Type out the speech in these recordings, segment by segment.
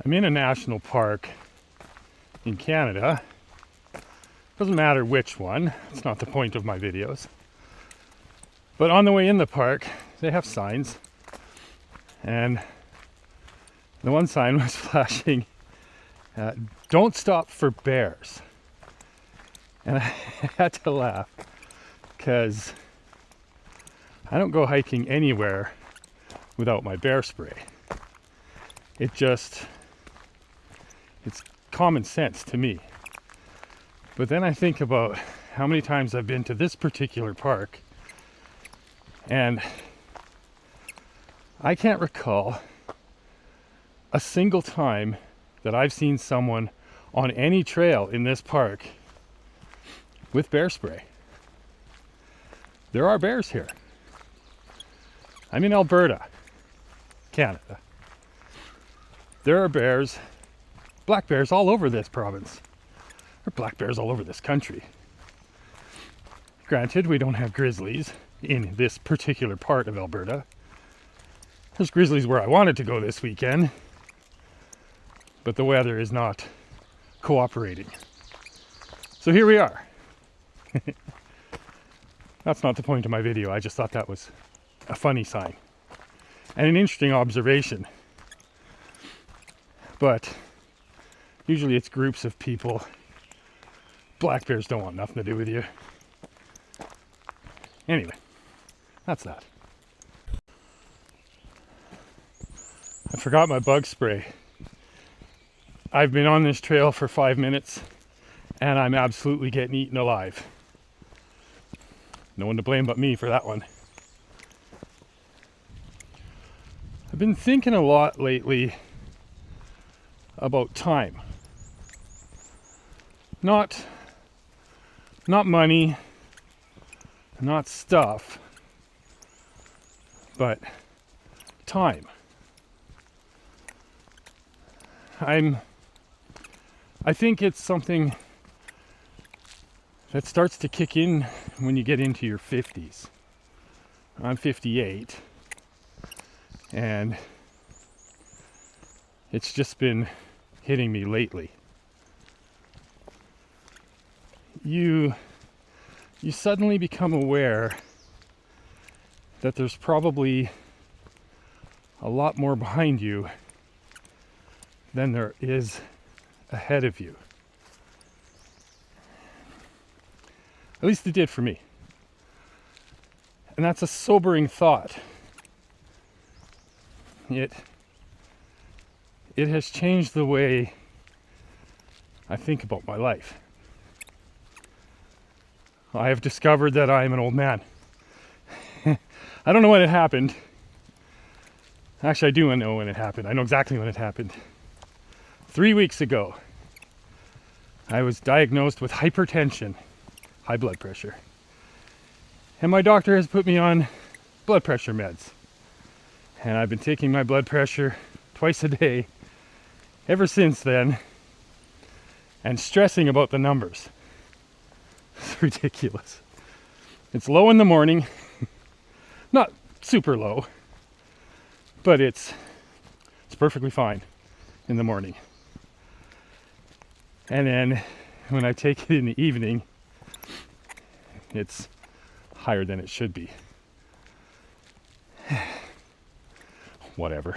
I'm in a national park in Canada. Doesn't matter which one, it's not the point of my videos. But on the way in the park, they have signs. And the one sign was flashing, don't stop for bears. And I had to laugh because I don't go hiking anywhere without my bear spray. It's common sense to me. But then I think about how many times I've been to this particular park, and I can't recall a single time that I've seen someone on any trail in this park with bear spray. There are bears here. I'm in Alberta, Canada. There are bears, black bears all over this province. There are black bears all over this country. Granted, we don't have grizzlies in this particular part of Alberta. There's grizzlies where I wanted to go this weekend, but the weather is not cooperating. So here we are. That's not the point of my video. I just thought that was a funny sign and an interesting observation. But usually it's groups of people. Black bears don't want nothing to do with you. Anyway, that's that. I forgot my bug spray. I've been on this trail for 5 minutes and I'm absolutely getting eaten alive. No one to blame but me for that one. I've been thinking a lot lately about time. Not money, not stuff, but time. I think it's something that starts to kick in when you get into your 50s. I'm 58, and it's just been hitting me lately. You suddenly become aware that there's probably a lot more behind you than there is ahead of you. At least it did for me. And that's a sobering thought. It has changed the way I think about my life. I have discovered that I am an old man. I don't know when it happened. Actually, I do know when it happened. I know exactly when it happened. 3 weeks ago, I was diagnosed with hypertension, high blood pressure. And my doctor has put me on blood pressure meds. And I've been taking my blood pressure twice a day ever since then, and stressing about the numbers. It's ridiculous. It's low in the morning, not super low, but it's perfectly fine in the morning. And then when I take it in the evening, it's higher than it should be. Whatever.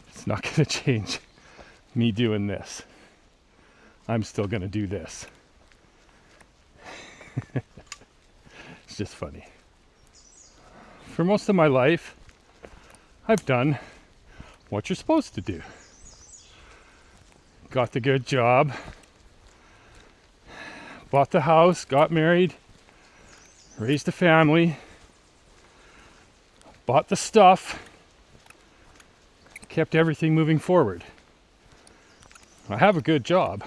It's not going to change me doing this. I'm still going to do this. It's just funny. For most of my life, I've done what you're supposed to do. Got the good job, bought the house, got married, raised a family, bought the stuff, kept everything moving forward. I have a good job.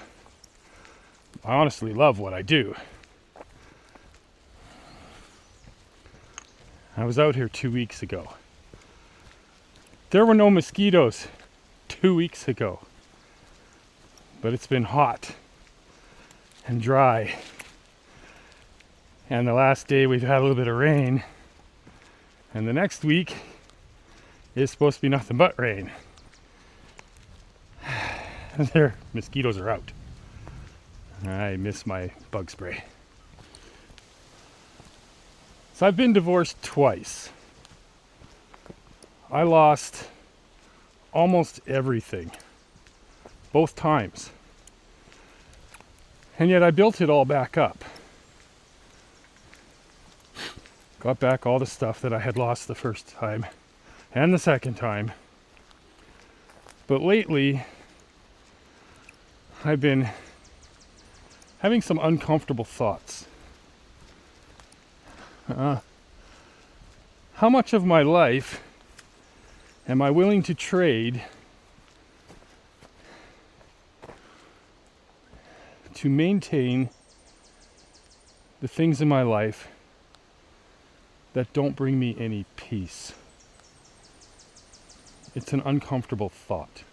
I honestly love what I do. I was out here 2 weeks ago. There were no mosquitoes 2 weeks ago. But it's been hot and dry. And the last day we've had a little bit of rain. And the next week is supposed to be nothing but rain. There, mosquitoes are out. I miss my bug spray. So I've been divorced twice. I lost almost everything, both times. And yet I built it all back up. Got back all the stuff that I had lost the first time and the second time. But lately, I've been having some uncomfortable thoughts. How much of my life am I willing to trade to maintain the things in my life that don't bring me any peace? It's an uncomfortable thought.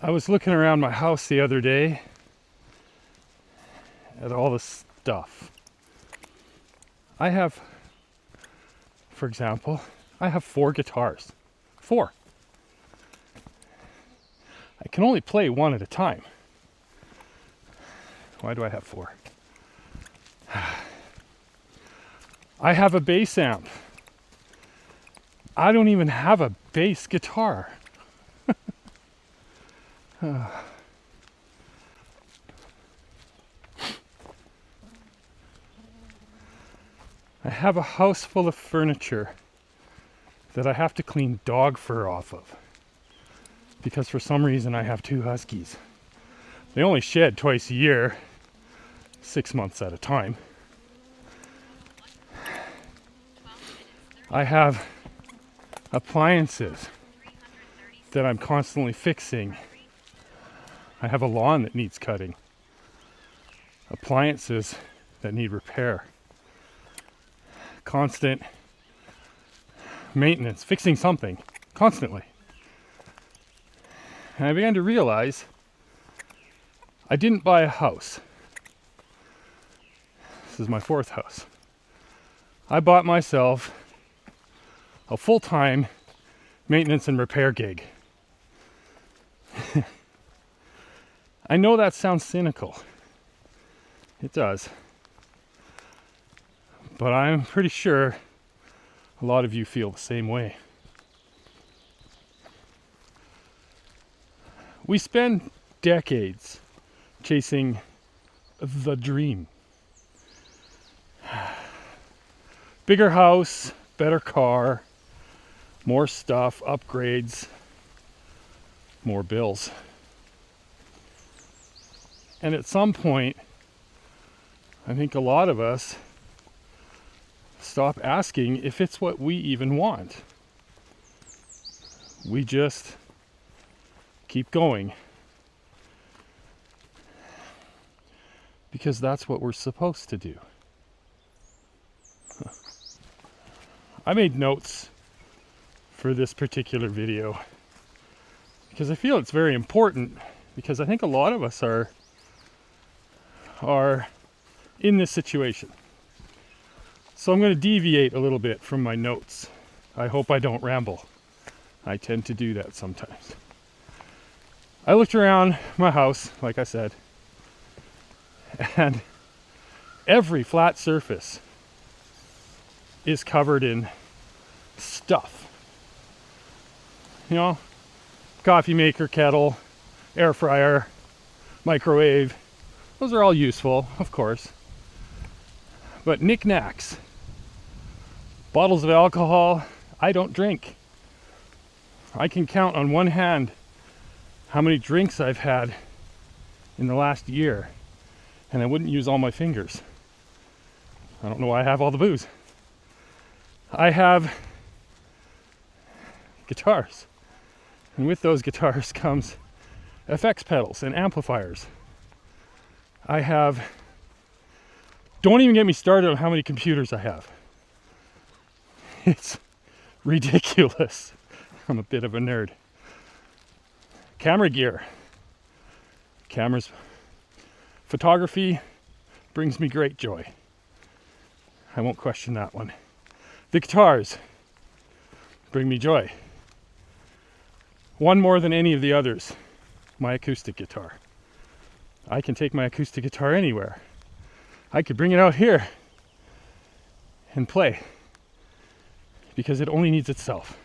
I was looking around my house the other day at all the stuff. I have, for example, I have 4 guitars. 4. I can only play one at a time. Why do I have 4? I have a bass amp. I don't even have a bass guitar. I have a house full of furniture that I have to clean dog fur off of because for some reason I have 2 huskies. They only shed twice a year, 6 months at a time. I have appliances that I'm constantly fixing. I have a lawn that needs cutting. Appliances that need repair. Constant maintenance, fixing something, constantly. And I began to realize I didn't buy a house. This is my 4th house. I bought myself a full-time maintenance and repair gig. I know that sounds cynical. It does. But I'm pretty sure a lot of you feel the same way. We spend decades chasing the dream. Bigger house, better car, more stuff, upgrades, more bills. And at some point, I think a lot of us stop asking if it's what we even want. We just keep going because that's what we're supposed to do. I made notes for this particular video because I feel it's very important, because I think a lot of us are in this situation. So I'm going to deviate a little bit from my notes. I hope I don't ramble. I tend to do that sometimes. I looked around my house, like I said, and every flat surface is covered in stuff. You know, coffee maker, kettle, air fryer, microwave. Those are all useful, of course. But knickknacks, bottles of alcohol, I don't drink. I can count on one hand how many drinks I've had in the last year, and I wouldn't use all my fingers. I don't know why I have all the booze. I have guitars, and with those guitars comes FX pedals and amplifiers. I have, don't even get me started on how many computers I have. It's ridiculous. I'm a bit of a nerd. Camera gear. Cameras. Photography brings me great joy. I won't question that one. The guitars bring me joy. One more than any of the others, my acoustic guitar. I can take my acoustic guitar anywhere. I could bring it out here and play because it only needs itself.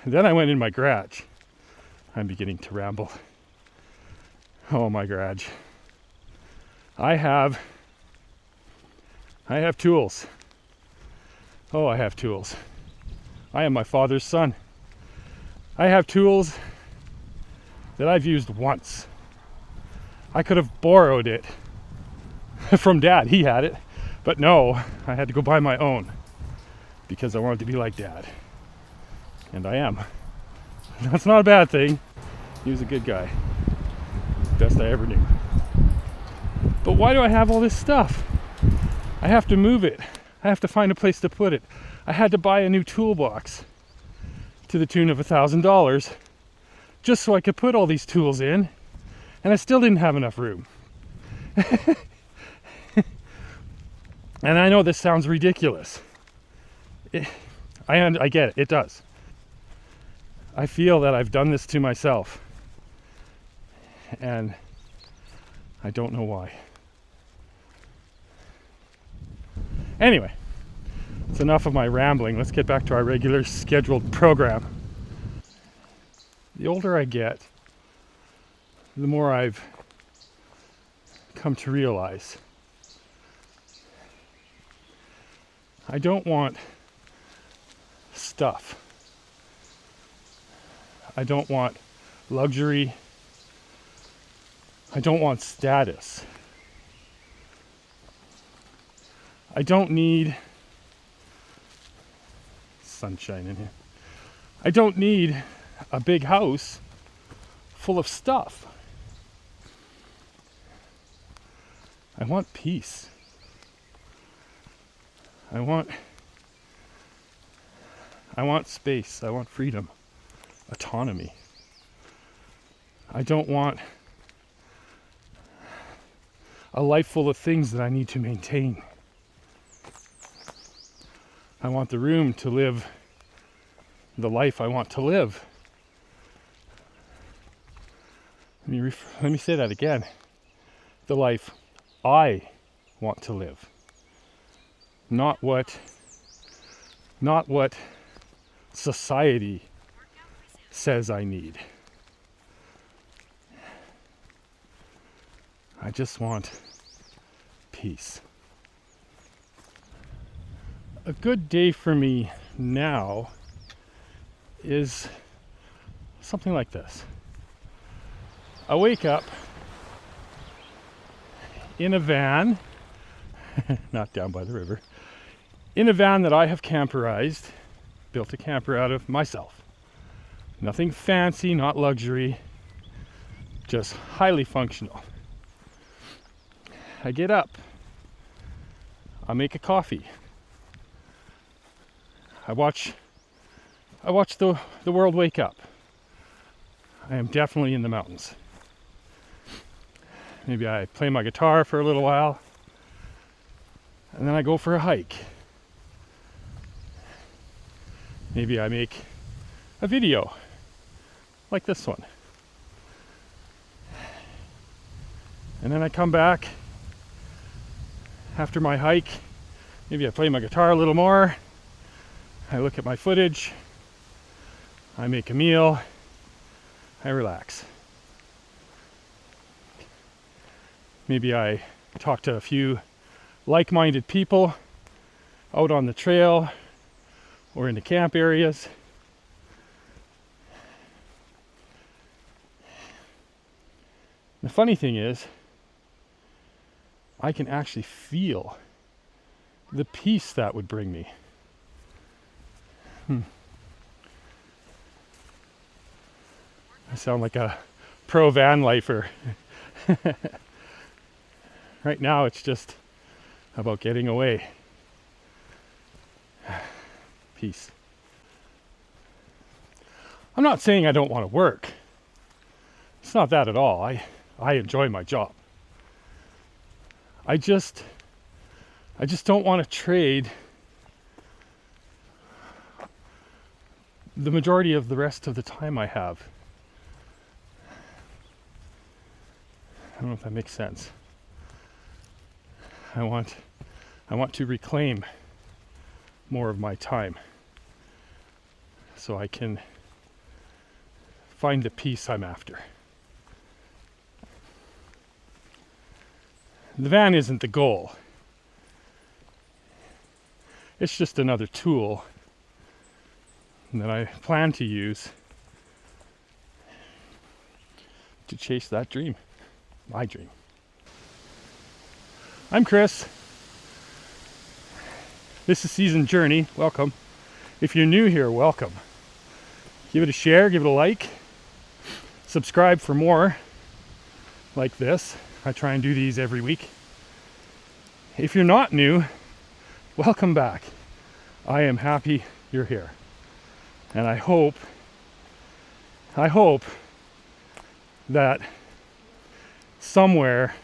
Then I went in my garage. I'm beginning to ramble. Oh, my garage. I have tools. Oh, I have tools. I am my father's son. I have tools that I've used once. I could have borrowed it from Dad. He had it. But no, I had to go buy my own because I wanted to be like Dad. And I am. That's not a bad thing. He was a good guy. Best I ever knew. But why do I have all this stuff? I have to move it. I have to find a place to put it. I had to buy a new toolbox to the tune of $1,000 just so I could put all these tools in, and I still didn't have enough room. And I know this sounds ridiculous. I get it. It does. I feel that I've done this to myself, and I don't know why. Anyway, it's enough of my rambling. Let's get back to our regular scheduled program. The older I get, the more I've come to realize I don't want stuff. I don't want luxury. I don't want status. I don't need sunshine in here. I don't need a big house full of stuff. I want peace. I want space. I want freedom, autonomy. I don't want a life full of things that I need to maintain. I want the room to live the life I want to live. Let me say that again. The life I want to live. Not what society says I need. I just want peace. A good day for me now is something like this. I wake up in a van, not down by the river, in a van that I have camperized, built a camper out of myself. Nothing fancy, not luxury, just highly functional. I get up, I make a coffee, I watch the world wake up. I am definitely in the mountains. Maybe I play my guitar for a little while, and then I go for a hike. Maybe I make a video like this one. And then I come back after my hike. Maybe I play my guitar a little more. I look at my footage. I make a meal. I relax. Maybe I talk to a few like-minded people out on the trail or in the camp areas. The funny thing is, I can actually feel the peace that would bring me. I sound like a pro van lifer. Right now it's just about getting away. Peace. I'm not saying I don't want to work. It's not that at all. I enjoy my job. I just don't want to trade the majority of the rest of the time I have. I don't know if that makes sense. I want to reclaim more of my time so I can find the peace I'm after. The van isn't the goal. It's just another tool that I plan to use to chase that dream, my dream. I'm Chris. This is Seasoned Journey. Welcome. If you're new here, welcome. Give it a share, give it a like. Subscribe for more like this. I try and do these every week. If you're not new, welcome back. I am happy you're here. And I hope that somewhere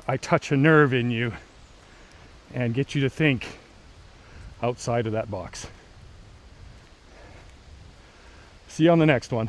I touch a nerve in you and get you to think outside of that box. See you on the next one.